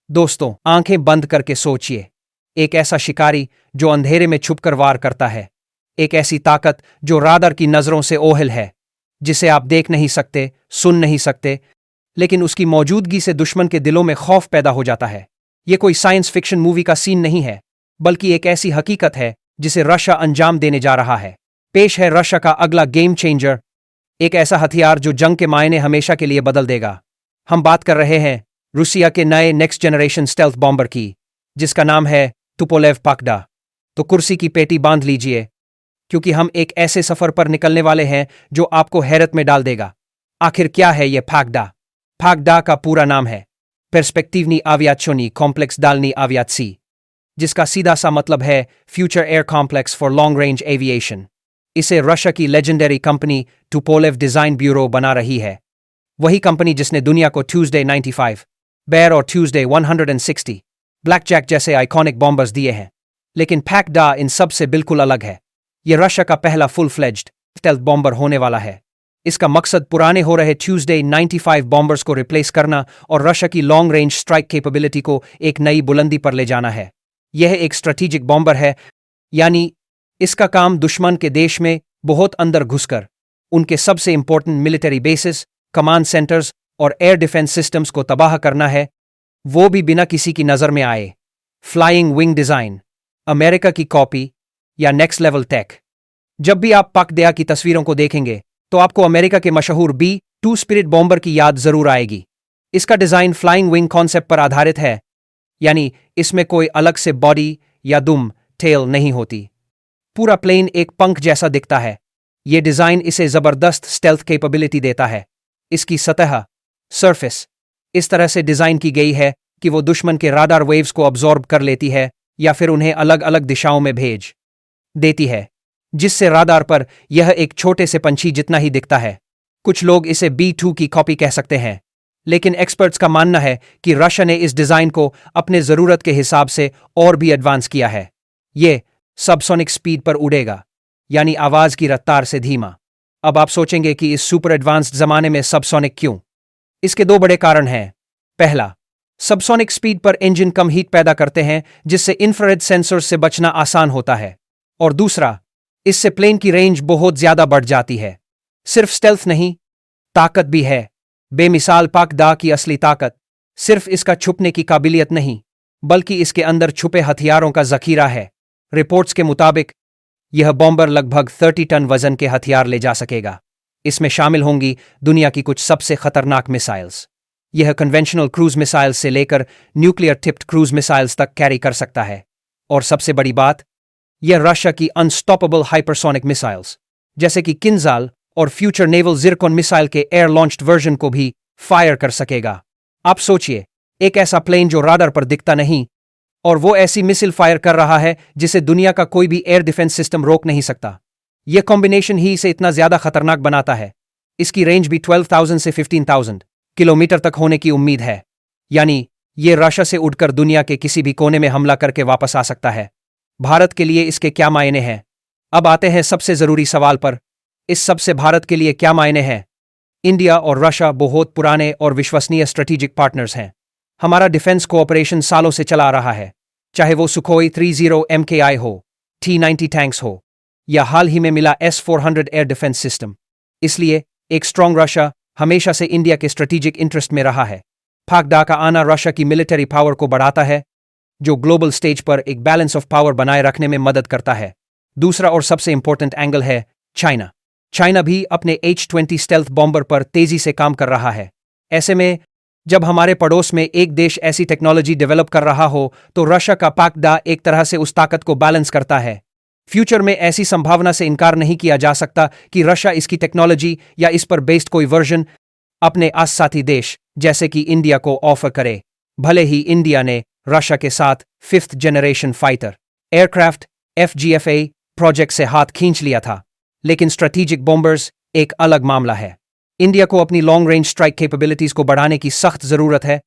दोस्तों, आंखें बंद करके सोचिए। एक ऐसा शिकारी जो अंधेरे में छुपकर वार करता है। एक ऐसी ताकत जो राडार की नजरों से ओहिल है, जिसे आप देख नहीं सकते, सुन नहीं सकते, लेकिन उसकी मौजूदगी से दुश्मन के दिलों में खौफ पैदा हो जाता है। यह कोई साइंस फिक्शन मूवी का सीन नहीं है, बल्कि एक ऐसी हकीकत है जिसे रशिया अंजाम देने जा रहा है। पेश है रशिया का अगला गेम चेंजर, एक ऐसा हथियार जो जंग के मायने हमेशा के लिए बदल देगा। हम बात कर रहे हैं रूसिया के नए नेक्स्ट जनरेशन स्टेल्थ बॉम्बर की, जिसका नाम है तुपोलेव पाकड़ा। तो कुर्सी की पेटी बांध लीजिए, क्योंकि हम एक ऐसे सफर पर निकलने वाले हैं जो आपको हैरत में डाल देगा। आखिर क्या है यह पाकड़ा? पाकड़ा का पूरा नाम है पर्सपेक्टिवनी आवियात्सोनी कॉम्प्लेक्स डालनी आवियात्सी, जिसका सीधा सा मतलब है future air complex for long range aviation. इसे रशिया की legendary company Tupolev design bureau बना रही है। वही कंपनी जिसने दुनिया को ट्यूसडे 95, बेयर और ट्यूसडे 160, ब्लैकजैक जैसे आइकॉनिक बॉम्बर्स दिए हैं। लेकिन पाकड़ा इन सब से बिल्कुल अलग है। यह रशिया का पहला फुल फ्लेज्ड स्टेल्थ बॉम्बर होने वाला है। इसका मकसद पुराने हो रहे ट्यूसडे 95 बॉम्बर्स को रिप्लेस करना और रशिया की लॉन्ग रेंज स्ट्राइक कैपेबिलिटी को एक नई बुलंदी पर ले जाना है। यह एक स्ट्रेटेजिक बॉम्बर है, यानी इसका काम दुश्मन के देश में बहुत अंदर घुसकर उनके सबसे important military bases, command centres और एयर डिफेंस सिस्टम्स को तबाह करना है, वो भी बिना किसी की नजर में आए। फ्लाइंग विंग डिजाइन, अमेरिका की कॉपी या नेक्स्ट लेवल टेक। जब भी आप पाकड़ा की तस्वीरों को देखेंगे तो आपको अमेरिका के मशहूर B-2 स्पिरिट बॉम्बर की याद जरूर आएगी। इसका डिजाइन फ्लाइंग विंग कॉन्सेप्ट पर आधारित है, यानी इसमें कोई अलग से बॉडी या दुम टेल नहीं होती। पूरा प्लेन एक पंख जैसा दिखता है। यह डिजाइन इसे जबरदस्त स्टेल्थ कैपेबिलिटी देता है। इसकी सतह सरफेस इस तरह से डिजाइन की गई है कि वो दुश्मन के राडार वेव्स को अब्जॉर्ब कर लेती है या फिर उन्हें अलग अलग दिशाओं में भेज देती है, जिससे राडार पर यह एक छोटे से पंछी जितना ही दिखता है। कुछ लोग इसे B-2 की कॉपी कह सकते हैं, लेकिन एक्सपर्ट्स का मानना है कि रशिया ने इस डिजाइन को अपने जरूरत के हिसाब से और भी एडवांस किया है। यह सबसोनिक स्पीड पर उड़ेगा, यानी आवाज की रफ्तार से धीमा। अब आप सोचेंगे कि इस सुपर एडवांस्ड जमाने में सबसोनिक क्यों? इसके दो बड़े कारण हैं। पहला, सबसोनिक स्पीड पर इंजन कम हीट पैदा करते हैं, जिससे इंफ्रारेड सेंसर से बचना आसान होता है। और दूसरा, इससे प्लेन की रेंज बहुत ज्यादा बढ़ जाती है। सिर्फ स्टेल्थ नहीं, ताकत भी है। बेमिसाल पाकड़ा की असली ताकत सिर्फ इसका छुपने की काबिलियत नहीं, बल्कि इसके अंदर छुपे हथियारों का जखीरा है। रिपोर्ट्स के मुताबिक यह बॉम्बर लगभग 30 टन वजन के हथियार ले जा सकेगा। इसमें शामिल होंगी दुनिया की कुछ सबसे खतरनाक मिसाइल्स। यह कन्वेंशनल क्रूज मिसाइल्स से लेकर न्यूक्लियर टिप्ड क्रूज मिसाइल्स तक कैरी कर सकता है। और सबसे बड़ी बात, यह रशिया की अनस्टॉपेबल हाइपरसोनिक मिसाइल्स जैसे कि किंजाल और फ्यूचर नेवल जिरकॉन मिसाइल के एयर लॉन्च्ड वर्जन को भी फायर कर सकेगा। आप सोचिए, एक ऐसा प्लेन जो राडार पर दिखता नहीं और वो ऐसी मिसाइल फायर कर रहा है जिसे दुनिया का कोई भी एयर डिफेंस सिस्टम रोक नहीं सकता। यह कॉम्बिनेशन ही इसे इतना ज्यादा खतरनाक बनाता है। इसकी रेंज भी 12,000 से 15,000 किलोमीटर तक होने की उम्मीद है, यानी यह रशिया से उड़कर दुनिया के किसी भी कोने में हमला करके वापस आ सकता है। भारत के लिए इसके क्या मायने हैं? अब आते हैं सबसे जरूरी सवाल पर। इस सब से भारत के लिए क्या मायने हैं? इंडिया और रशिया बहुत पुराने और विश्वसनीय स्ट्रेटेजिक पार्टनर्स हैं। हमारा डिफेंस कोऑपरेशन सालों से चला आ रहा है, चाहे वो सुखोई 30 MKI हो, T-90 टैंक्स हो या हाल ही में मिला S-400 एयर डिफेंस सिस्टम। इसलिए एक स्ट्रॉन्ग रशिया हमेशा से इंडिया के स्ट्रेटेजिक इंटरेस्ट में रहा है। पाकड़ा का आना रशिया की मिलिट्री पावर को बढ़ाता है, जो ग्लोबल स्टेज पर एक बैलेंस ऑफ पावर बनाए रखने में मदद करता है। दूसरा और सबसे इंपॉर्टेंट एंगल है चाइना। चाइना भी अपने H-20 स्टेल्थ बॉम्बर पर तेजी से काम कर रहा है। ऐसे में जब हमारे पड़ोस में एक देश ऐसी टेक्नोलॉजी डेवलप कर रहा हो, तो रशिया का पाकड़ा एक तरह से उस ताकत को बैलेंस करता है। फ्यूचर में ऐसी संभावना से इनकार नहीं किया जा सकता कि रशिया इसकी टेक्नोलॉजी या इस पर बेस्ड कोई वर्जन अपने आससाथी देश जैसे कि इंडिया को ऑफर करे। भले ही इंडिया ने रशिया के साथ 5th generation fighter aircraft FGFA project से हाथ खींच लिया था, लेकिन स्ट्रेटेजिक बॉम्बर्स एक अलग मामला है। इंडिया को अपनी लॉन्ग रेंज स्ट्राइक कैपेबिलिटीज को बढ़ाने की सख्त जरूरत है,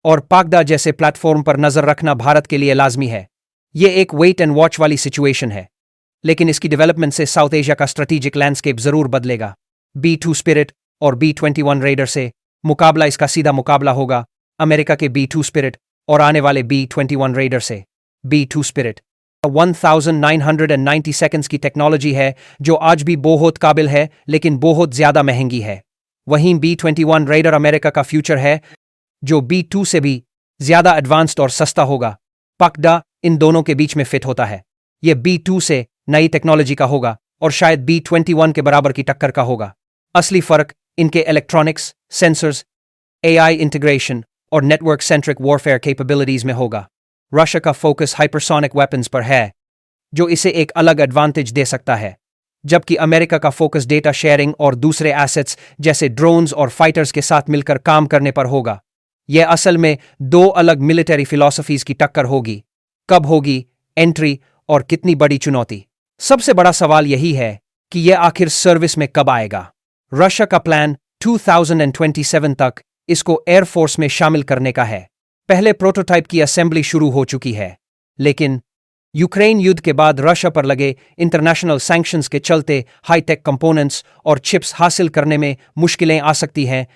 और पाकड़ा जैसे प्लेटफॉर्म पर नजर रखना भारत के लिए लाजमी है। यह एक वेट एंड वॉच वाली सिचुएशन है, लेकिन इसकी डेवलपमेंट से साउथ एशिया का स्ट्रेटेजिक लैंडस्केप जरूर बदलेगा। B-2 स्पिरिट और B-21 रेडर से मुकाबला इसका सीधा मुकाबला होगा। अमेरिका के B-2 स्पिरिट और आने वाले B-21 रेडर से B-2 स्पिरिट 1990 सेकंड्स की टेक्नोलॉजी है जो आज भी बहुत काबिल है लेकिन बहुत ज्यादा महंगी है। वहीं B-21 रेडर अमेरिका का फ्यूचर है जो B-2 से भी ज्यादा एडवांस्ड और सस्ता होगा। पकड़ा इन दोनों के बीच में फिट होता है। यह B-2 से नई टेक्नोलॉजी का होगा और शायद B-21 के बराबर की टक्कर का होगा। असली फर्क इनके इलेक्ट्रॉनिक्स, सेंसर्स, AI इंटीग्रेशन और नेटवर्क सेंट्रिक वॉरफेयर कैपेबिलिटीज में होगा। रशिया का फोकस हाइपरसोनिक वेपन्स पर है जो इसे एक अलग एडवांटेज दे सकता है, जबकि अमेरिका का फोकस डेटा शेयरिंग और दूसरे एसेट्स जैसे ड्रोन्स और फाइटर्स के साथ मिलकर काम करने पर होगा। यह असल में दो अलग मिलिट्री फिलॉसफीज की टक्कर होगी। कब होगी एंट्री और कितनी बड़ी चुनौती? सबसे बड़ा सवाल यही है कि यह आखिर सर्विस में कब आएगा। रशिया का प्लान 2027 तक इसको एयरफोर्स में शामिल करने का है। पहले प्रोटोटाइप की असेंबली शुरू हो चुकी है, लेकिन यूक्रेन युद्ध के बाद रशिया पर लगे इंटरनेशनल सैंक्शंस के चलते हाईटेक कंपोनेंट्स और चिप्स हासिल करने में मुश्किलें आ सकती हैं,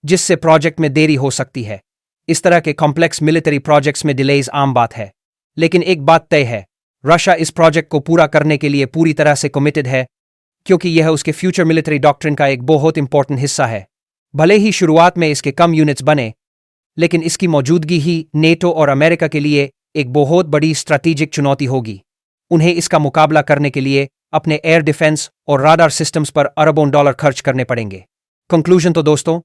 जिससे प्रोजेक्ट में देरी हो सकती है। इस तरह के कॉम्प्लेक्स मिलिट्री प्रोजेक्ट्स में डिलेज आम बात है, लेकिन एक बात तय है, रशिया इस प्रोजेक्ट को पूरा करने के लिए पूरी तरह से कमिटेड है, क्योंकि यह उसके फ्यूचर मिलिट्री डॉक्ट्रिन का एक बहुत इंपॉर्टेंट हिस्सा है। भले ही शुरुआत में इसके कम यूनिट्स बने, लेकिन इसकी मौजूदगी ही नेटो और अमेरिका के लिए एक बहुत बड़ी स्ट्रैटेजिक चुनौती होगी। उन्हें इसका मुकाबला करने के लिए अपने एयर डिफेंस और राडार सिस्टम्स पर अरबों डॉलर खर्च करने पड़ेंगे। कंक्लूजन तो दोस्तों,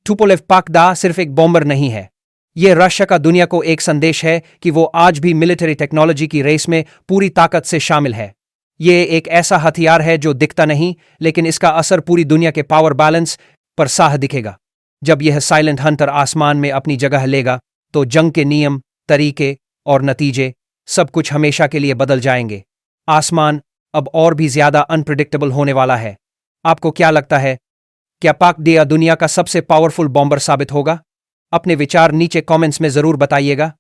तुपोलेव पकड़ा सिर्फ एक बॉम्बर नहीं है। यह रशिया का दुनिया को एक संदेश है कि वो आज भी मिलिट्री टेक्नोलॉजी की रेस में पूरी ताकत से शामिल है। यह एक ऐसा हथियार है जो दिखता नहीं, लेकिन इसका असर पूरी दुनिया के पावर बैलेंस पर साफ दिखेगा। जब यह साइलेंट हंटर आसमान में अपनी जगह लेगा, तो जंग के नियम, तरीके और नतीजे सब कुछ हमेशा के लिए बदल जाएंगे। आसमान अब और भी ज्यादा अनप्रिडिक्टेबल होने वाला है। आपको क्या लगता है, क्या पकड़ा दुनिया का सबसे पावरफुल बॉम्बर साबित होगा? अपने विचार नीचे कमेंट्स में जरूर बताइएगा।